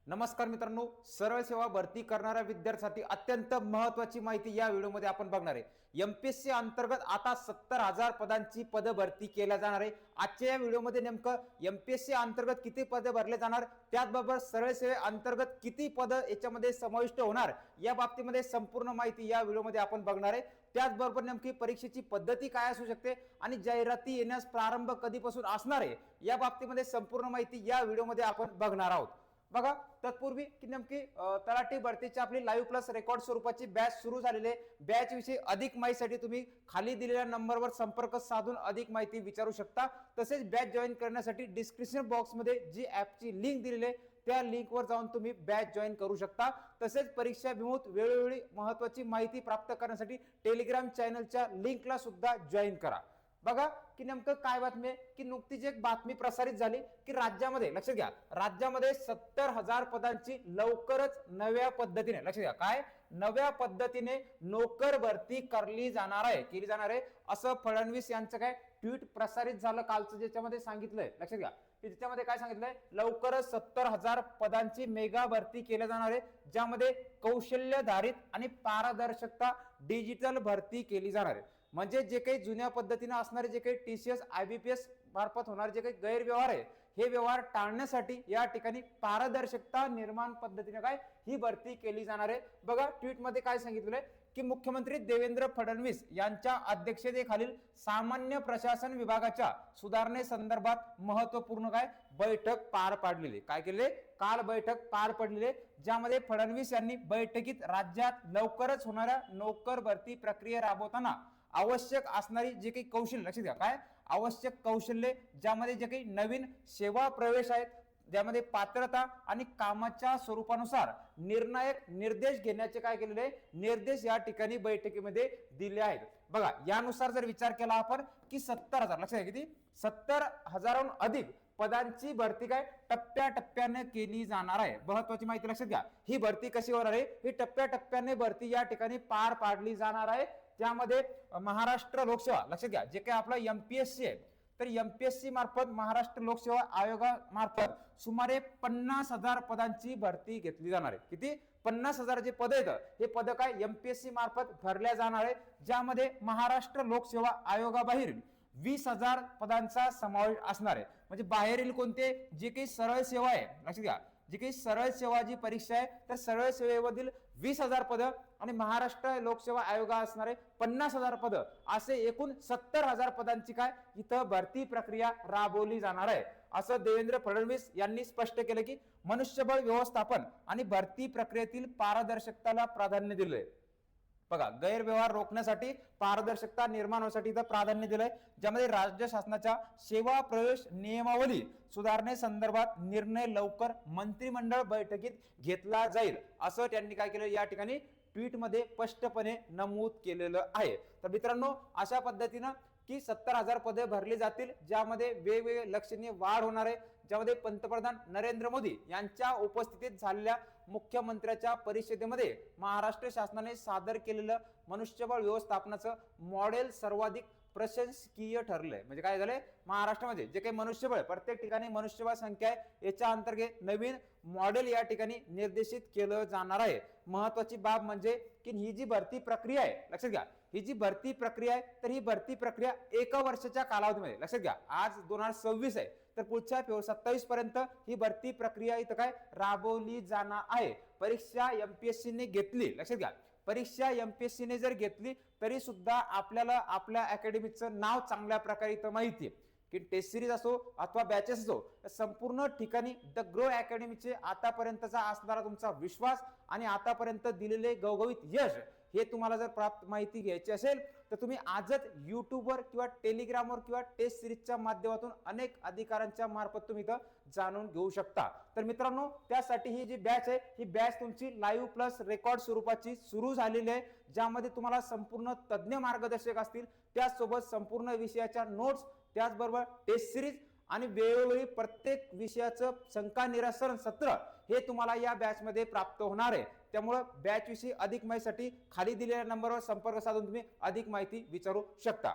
नमस्कार मित्रांनो, सरळ सेवा भरती करणाऱ्या विद्यार्थ्यांसाठी अत्यंत महत्त्वाची माहिती या व्हिडिओमध्ये आपण बघणार आहे। एमपीएससी अंतर्गत आता 70,000 पदांची पद भरती केल्या जाणार आहे। आजच्या या व्हिडिओमध्ये नेमकं एमपीएससी अंतर्गत किती पद भरले जाणार, त्याचबरोबर सरळ सेवे अंतर्गत किती पद याच्यामध्ये समाविष्ट होणार, या बाबतीमध्ये संपूर्ण माहिती या व्हिडिओमध्ये आपण बघणार आहे। त्याचबरोबर नेमकी परीक्षेची पद्धती काय असू शकते आणि जाहिराती येण्यास प्रारंभ कधीपासून असणार आहे, या बाबतीमध्ये संपूर्ण माहिती या व्हिडिओमध्ये आपण बघणार आहोत। बघा, तत्पूर्वी की नेमकी तलाठी भरतीची आपली लाईव्ह प्लस रेकॉर्ड स्वरूपाची बॅच सुरू झालेली आहे। बॅच विषयी अधिक माहितीसाठी तुम्ही खाली दिलेल्या नंबरवर संपर्क साधून अधिक माहिती विचारू शकता। तसेच बॅच जॉईन करण्यासाठी डिस्क्रिप्शन बॉक्समध्ये जी ॲपची लिंक दिलेली आहे त्या लिंकवर जाऊन तुम्ही बॅच जॉईन करू शकता। तसेच परीक्षा भिमुख वेळोवेळी महत्त्वाची माहिती प्राप्त करण्यासाठी टेलिग्राम चॅनलच्या लिंकला सुद्धा जॉईन करा। बघा की नेमकं काय बातमी आहे की नुकतीच एक बातमी प्रसारित झाली की राज्यामध्ये, लक्षात घ्या, राज्यामध्ये 70,000 पदांची लवकरच नव्या पद्धतीने, लक्षात घ्या, काय नव्या पद्धतीने नोकर भरती केली जाणार आहे असं फडणवीस यांचं काय ट्विट प्रसारित झालं कालचं, ज्याच्यामध्ये सांगितलंय, लक्षात घ्या, की त्याच्यामध्ये काय सांगितलंय, लवकरच 70,000 पदांची मेगा भरती केली जाणार आहे, ज्यामध्ये कौशल्यधारित आणि पारदर्शकता डिजिटल भरती केली जाणार आहे। म्हणजे जे काही जुन्या पद्धतीने असणारे जे काही टीसीएस आयबीपीएस मार्फत होणारे जे काही गैरव्यवहार आहे, हे व्यवहार टाळण्यासाठी या ठिकाणी पारदर्शकता निर्माण पद्धतीने काय ही भरती केली जाणार आहे। बघा, ट्विट मध्ये काय सांगितलंय की मुख्यमंत्री देवेंद्र फडणवीस यांच्या अध्यक्षतेखालील सामान्य प्रशासन विभागाच्या सुधारणेसंदर्भात महत्त्वपूर्ण काय बैठक पार पाडलेली, काय केले, काल बैठक पार पडलेली, ज्यामध्ये फडणवीस यांनी बैठकीत राज्यात लवकरच होणाऱ्या नोकर भरती प्रक्रिया राबवताना आवश्यक असणारी जे काही कौशल्य, लक्षात घ्या, काय आवश्यक कौशल्य, ज्यामध्ये जे काही नवीन सेवा प्रवेश आहेत, ज्यामध्ये पात्रता आणि कामाच्या स्वरूपानुसार निर्णायक निर्देश घेण्याचे काय केलेले निर्देश या ठिकाणी बैठकीमध्ये दिले आहेत। बघा, यानुसार जर विचार केला आपण की 70,000, लक्षात घ्या, किती 70,000हून अधिक पदांची भरती काय टप्प्याटप्प्याने केली जाणार आहे। महत्वाची माहिती लक्षात घ्या, ही भरती कशी होणार आहे, ही टप्प्याटप्प्याने भरती या ठिकाणी पार पाडली जाणार आहे। त्यामध्ये महाराष्ट्र लोकसेवा, लक्षात घ्या, जे काही आपला एमपीएससी आहे, तर एमपीएससी मार्फत महाराष्ट्र लोकसेवा आयोगामार्फत सुमारे 50,000 पदांची भरती घेतली जाणार आहे। किती 50,000 जे पद आहेत, हे पद काय एमपीएससी मार्फत भरल्या जाणार आहे, ज्यामध्ये महाराष्ट्र लोकसेवा आयोगाबाहेर 20,000 पदांचा समावेश असणार आहे। म्हणजे बाहेरील कोणते जे काही सरळ सेवा आहे, लक्षात घ्या, जी काही सरळ सेवा जी परीक्षा आहे, तर सरळ सेवेमधील 20,000 पद आणि महाराष्ट्र लोकसेवा आयोगा असणारे 50,000 पद, असे एकूण 70,000 पदांची काय इथं भरती प्रक्रिया राबवली जाणार आहे, असं देवेंद्र फडणवीस यांनी स्पष्ट केलं की मनुष्यबळ व्यवस्थापन आणि भरती प्रक्रियेतील पारदर्शकताला प्राधान्य दिले। बघा, गैरव्यवहार रोखण्यासाठी पारदर्शकता निर्माण होण्यासाठी इथं प्राधान्य दिलंय, ज्यामध्ये राज्य शासनाच्या सेवा प्रवेश नियमावली सुधारणेसंदर्भात निर्णय लवकर मंत्रिमंडळ बैठकीत घेतला जाईल, असं त्यांनी काय केलं या ठिकाणी ट्विट मध्ये स्पष्टपणे नमूद केलेलं आहे। तर मित्रांनो, अशा पद्धतीनं की 70,000 पदे भरली जातील, ज्यामध्ये वेगवेगळे लक्षणीय वाढ होणार आहे, ज्यामध्ये पंतप्रधान नरेंद्र मोदी यांच्या उपस्थितीत झालेल्या मुख्यमंत्र्यांच्या परिषदेमध्ये महाराष्ट्र शासनाने सादर केलेलं मनुष्यबळ व्यवस्थापनाचं मॉडेल सर्वाधिक प्रशंसनीय ठरलंय। म्हणजे काय झालंय, महाराष्ट्रामध्ये जे काही मनुष्यबळ, प्रत्येक ठिकाणी मनुष्यबळ संख्या आहे, याच्या अंतर्गत नवीन मॉडेल या ठिकाणी निर्देशित केलं जाणार आहे। महत्वाची बाब म्हणजे की ही जी भरती प्रक्रिया आहे, लक्षात घ्या, ही जी भरती प्रक्रिया आहे, तर ही भरती प्रक्रिया 1 वर्षाच्या कालावधीमध्ये, लक्षात घ्या, आज 2026 आहे, तर पुढच्या 27 पर्यंत ही भरती प्रक्रिया इथं काय राबवली जाणार आहे। परीक्षा एमपीएससी ने घेतली, लक्षात घ्या, परीक्षा एमपीएससी ने जर घेतली तरी सुद्धा आपल्याला आपल्या अकॅडमीचं नाव चांगल्या प्रकारे इथं माहिती आहे की टेस्ट सिरीज असो अथवा बॅचेस असो, संपूर्ण ठिकाणी द ग्रो अकॅडमीचे आतापर्यंतचा असणारा तुमचा विश्वास आणि आतापर्यंत दिलेले गवगवीत यश, हे तुम्हाला जर प्राप्त माहिती घ्यायची असेल तर तुम्ही आजच युट्यूबवर किंवा टेलिग्रामवर किंवा टेस्ट सिरीजच्या माध्यमातून अनेक अधिकाऱ्यांच्या मार्फत तुम्ही इथं जाणून घेऊ शकता। तर मित्रांनो, त्यासाठी ही जी बॅच आहे, ही बॅच तुमची लाईव्ह प्लस रेकॉर्ड स्वरूपाची सुरू झालेली आहे, ज्यामध्ये तुम्हाला संपूर्ण तज्ञ मार्गदर्शक असतील, त्याचसोबत संपूर्ण विषयाच्या नोट्स, त्याचबरोबर टेस्ट सिरीज आणि वेळोवेळी प्रत्येक विषयाचं शंका निरसन सत्र हे तुम्हाला या बॅच मध्ये प्राप्त होणार आहे। त्यामुळे बॅच विषयी अधिक माहितीसाठी खाली दिलेल्या नंबरवर संपर्क साधून तुम्ही अधिक माहिती विचारू शकता।